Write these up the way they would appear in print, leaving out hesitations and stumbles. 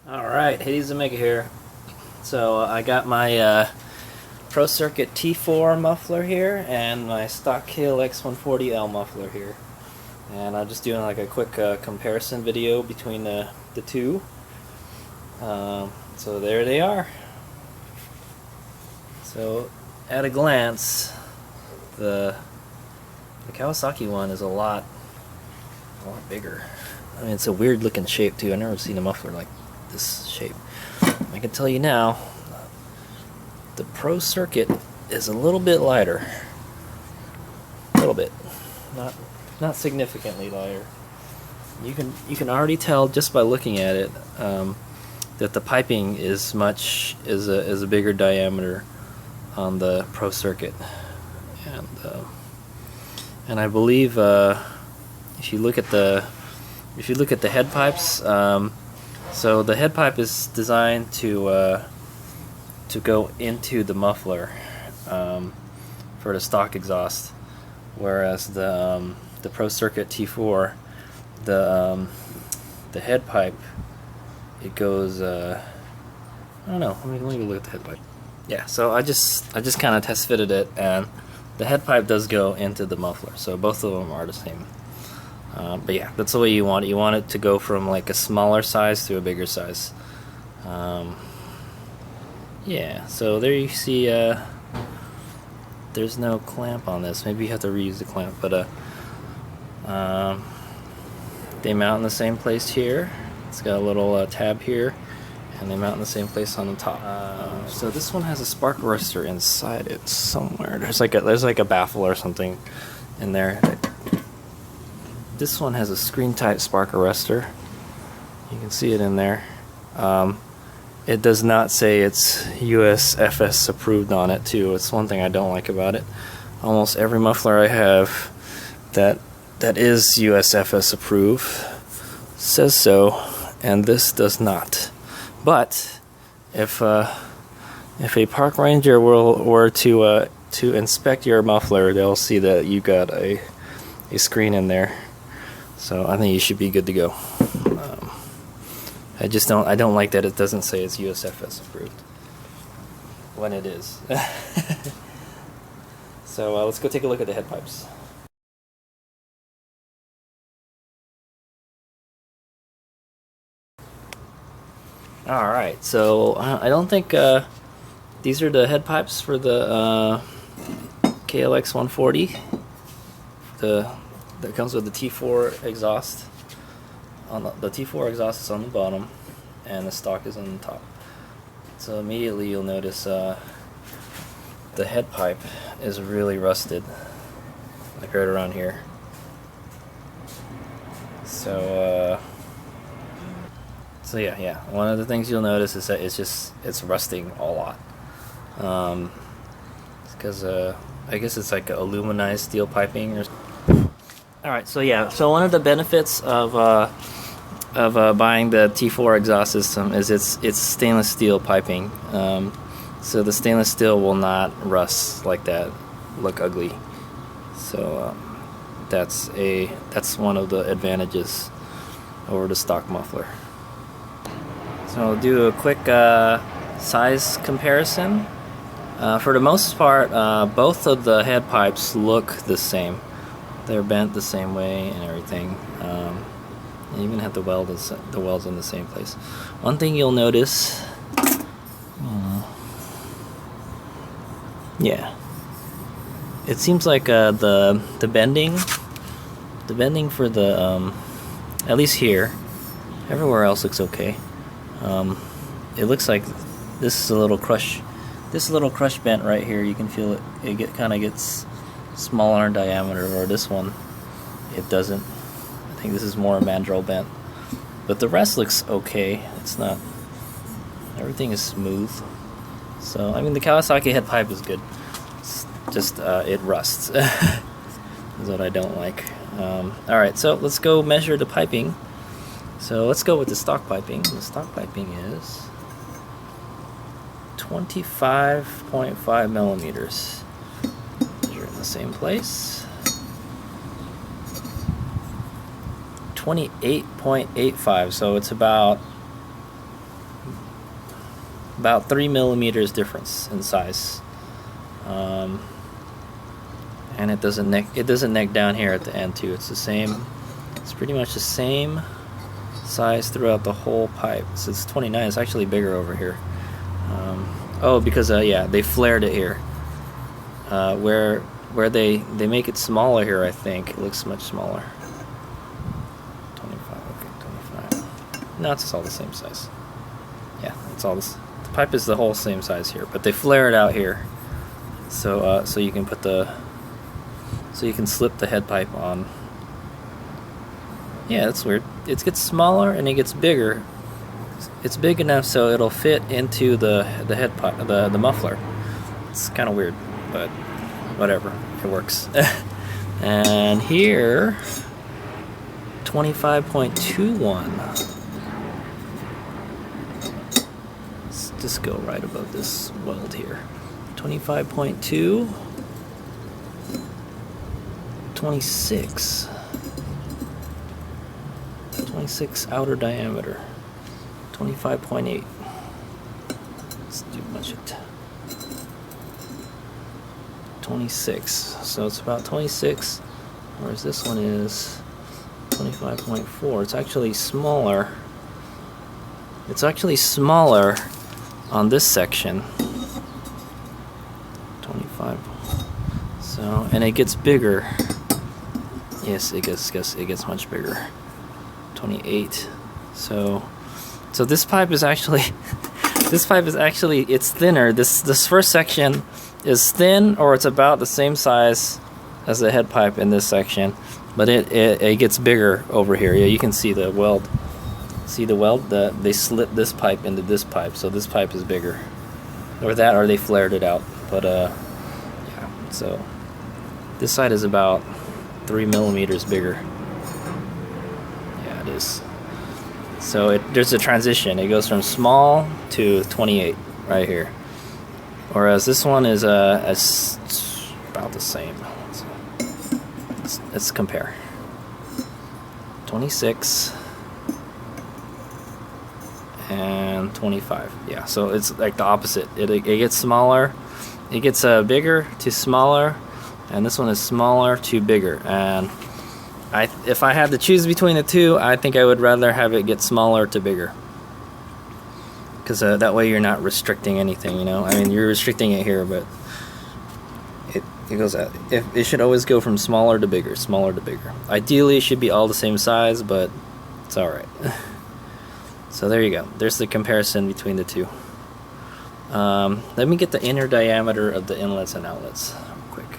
Alright, Hades Omega here. So I got my Pro Circuit T4 muffler here and my stock KLX140L muffler here. And I'm just doing like a quick comparison video between the two. So there they are. So at a glance, the Kawasaki one is a lot bigger. I mean, it's a weird looking shape too. I've never seen a muffler like this shape. I can tell you now, the Pro Circuit is a little bit lighter. A little bit, not significantly lighter. You can already tell just by looking at it that the piping is a bigger diameter on the Pro Circuit, and I believe if you look at the head pipes. So the head pipe is designed to go into the muffler for the stock exhaust, whereas the Pro Circuit T4, the head pipe, it goes I don't know. Let me look at the head pipe. Yeah, so I just kind of test fitted it, and the head pipe does go into the muffler, so both of them are the same. But yeah, that's the way you want it. You want it to go from like a smaller size to a bigger size. Yeah, so there you see there's no clamp on this. Maybe you have to reuse the clamp, but they mount in the same place here. It's got a little tab here, and they mount in the same place on the top. So this one has a spark arrestor inside it somewhere. There's like a baffle or something in there. This one has a screen tight spark arrestor. You can see it in there. It does not say it's USFS approved on it too. It's one thing I don't like about it. Almost every muffler I have that is USFS approved says so, and this does not. But if a park ranger were to inspect your muffler, they'll see that you got a screen in there. So I think you should be good to go. I don't like that it doesn't say it's USFS approved when it is. So let's go take a look at the head pipes. Alright, so I don't think these are the head pipes for the KLX140. That comes with the T4 exhaust. The T4 exhaust is on the bottom, and the stock is on the top. So immediately you'll notice the head pipe is really rusted, like right around here. So yeah. One of the things you'll notice is that it's rusting a lot. Because I guess it's like aluminized steel piping or. Alright, so yeah, so one of the benefits of buying the T4 exhaust system is it's stainless steel piping. So the stainless steel will not rust like that, look ugly. So that's one of the advantages over the stock muffler. So I'll do a quick size comparison. For the most part, both of the head pipes look the same. They're bent the same way and everything. You even have the welds in the same place. One thing you'll notice, yeah, it seems like the bending for the at least here, everywhere else looks okay. It looks like this is a little crush. This little crush bent right here, you can feel it. It kind of gets smaller in diameter, or this one it doesn't. I think this is more a mandrel bent, but the rest looks okay. It's not, everything is smooth. So I mean, the Kawasaki head pipe is good. It's just it rusts. Is what I don't like. Alright, so let's go measure the piping. So let's go with the stock piping. The stock piping is 25.5 millimeters. Measure in the same place. 28.85, so it's about about 3 millimeters difference in size. And it doesn't neck down here at the end too. It's the same. It's pretty much the same size throughout the whole pipe. So it's 29. It's actually bigger over here. Oh, because yeah, they flared it here. Where they make it smaller here, I think it looks much smaller. 25. Okay, 25. No, it's all the same size. Yeah, it's all this. The pipe is the whole same size here, but they flare it out here. So so you can put so you can slip the head pipe on. Yeah, that's weird. It gets smaller and it gets bigger. It's big enough so it'll fit into the head pipe, the muffler. It's kind of weird, but whatever, it works. And here, 25.21. Let's just go right above this weld here. 25.2. 26 outer diameter. 25.8. Let's do budget. 26. So it's about 26, whereas this one is 25.4. It's actually smaller. It's actually smaller on this section. 25. So, and it gets bigger. Yes, it gets much bigger. 28. So this pipe is actually it's thinner. This first section is thin, or it's about the same size as the head pipe in this section, but it gets bigger over here. Yeah, you can see the weld. See the weld? They slit this pipe into this pipe, so this pipe is bigger. Or they flared it out. But yeah, so this side is about 3 millimeters bigger. Yeah, it is. So there's a transition. It goes from small to 28 right here. Whereas this one is about the same. So let's compare. 26 and 25. Yeah, so it's like the opposite. It gets smaller. It gets bigger to smaller, and this one is smaller to bigger. And if I had to choose between the two, I think I would rather have it get smaller to bigger. Because that way you're not restricting anything, you know. I mean, you're restricting it here, but it goes out. It should always go from smaller to bigger, smaller to bigger. Ideally, it should be all the same size, but it's all right. So there you go. There's the comparison between the two. Let me get the inner diameter of the inlets and outlets real quick.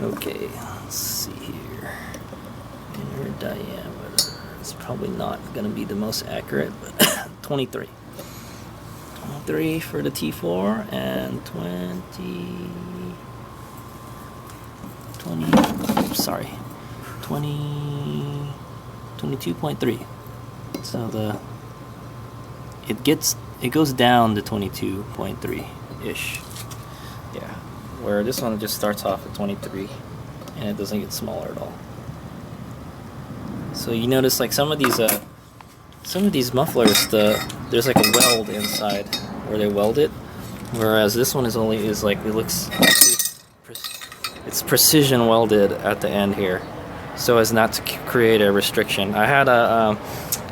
Okay, let's see here. Inner diameter. It's probably not going to be the most accurate, but 23. 23 for the T4 and 22.3. So it goes down to 22.3-ish. Yeah. Where this one just starts off at 23 and it doesn't get smaller at all. So you notice like some of these mufflers, there's like a weld inside where they weld it, whereas this one is like it's precision welded at the end here, so as not to create a restriction. I had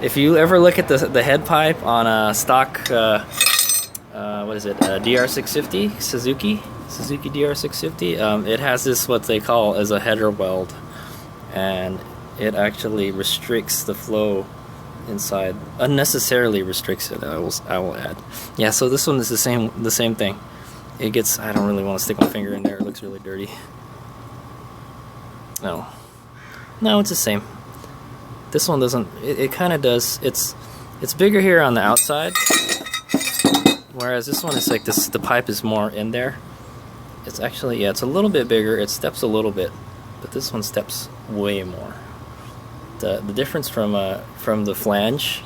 if you ever look at the head pipe on a stock what is it, DR650 Suzuki DR650, it has this what they call as a header weld, and it actually restricts the flow inside, unnecessarily restricts it. I will add. Yeah, so this one is the same thing. It gets, I don't really want to stick my finger in there. It looks really dirty. No, it's the same. This one doesn't. It kind of does. It's bigger here on the outside, whereas this one is like this. The pipe is more in there. It's actually, yeah, it's a little bit bigger. It steps a little bit, but this one steps way more. The difference from the flange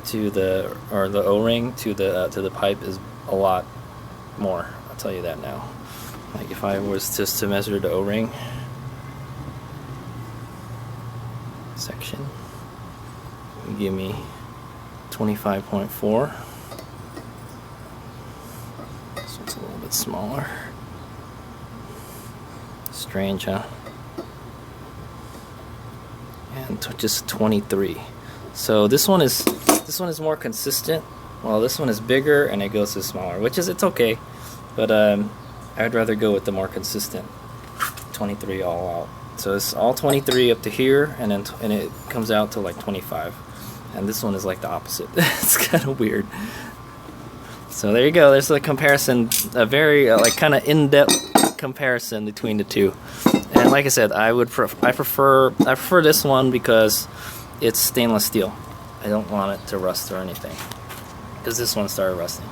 to the O-ring to the pipe is a lot more. I'll tell you that now. Like if I was just to measure the O-ring section, it would give me 25.4. bit smaller. Strange, huh? And just 23. So this one is more consistent, while this one is bigger and it goes to smaller, which is, it's okay, but I'd rather go with the more consistent 23 all out. So it's all 23 up to here, and then it comes out to like 25, and this one is like the opposite. It's kind of weird. So there you go. There's a comparison, a very like kind of in-depth comparison between the two. And like I said, I prefer this one because it's stainless steel. I don't want it to rust or anything, because this one started rusting.